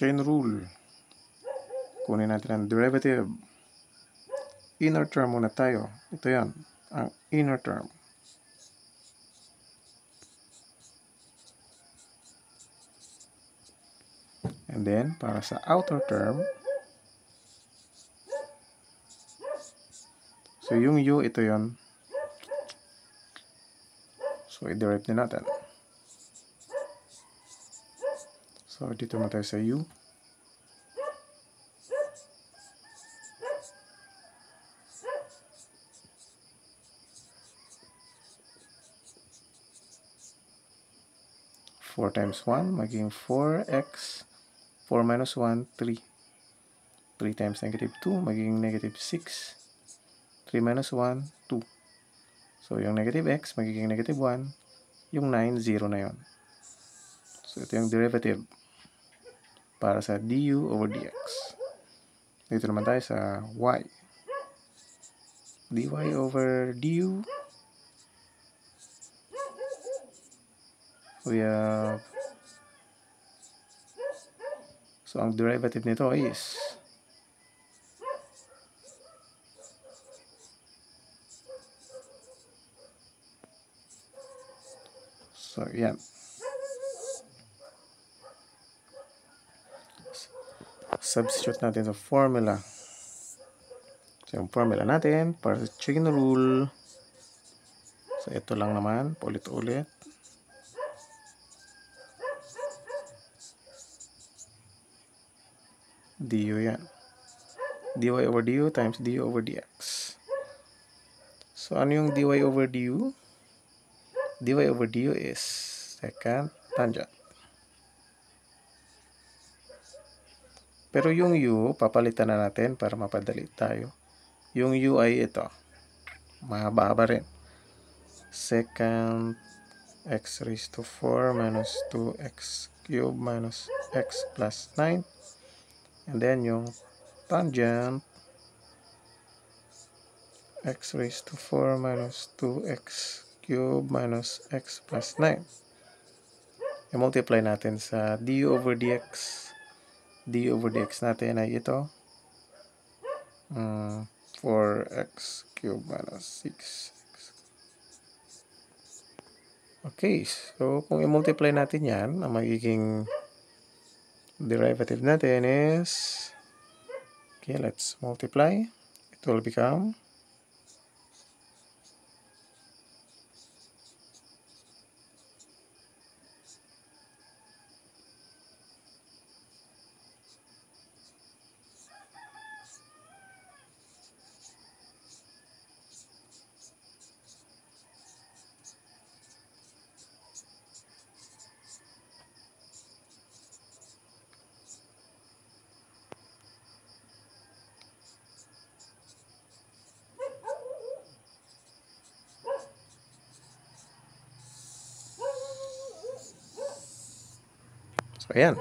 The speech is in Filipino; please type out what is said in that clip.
chain rule. Kunin natin ang derivative. Inner term muna tayo. Ito yan, ang inner term. And then, para sa outer term, so yung u, ito yon. So, i-derive din natin. So, dito mo tayo sa u. Four times 1, maging 4x. 4 minus 1, 3. 3 times negative 2, magiging negative 6. 3 minus 1, 2. So, yung negative x, magiging negative 1. Yung 9, 0 na yon. So, ito yung derivative para sa du over dx. Dito naman tayo sa y. dy over du. We have, so ang derivative nito is so yan. Substitute natin sa formula. So yung formula natin para sa chain rule. So ito lang naman, paulit-ulit. du yan. dy over du times du over dx. So ano yung dy over du? dy over du is secant tangent. Pero yung u, papalitan na natin para mapadali tayo. Yung u ay ito. Mahaba rin. Secant x raised to 4 minus 2x cubed minus x plus 9. And then yung tangent x raised to 4 minus 2x cubed minus x plus 9. I-multiply natin sa du over dx. du over dx natin ay ito. 4x cubed minus 6x. Okay, so kung i-multiply natin yan, ang magiging derivative natin is, okay, let's multiply. It will become so ayan.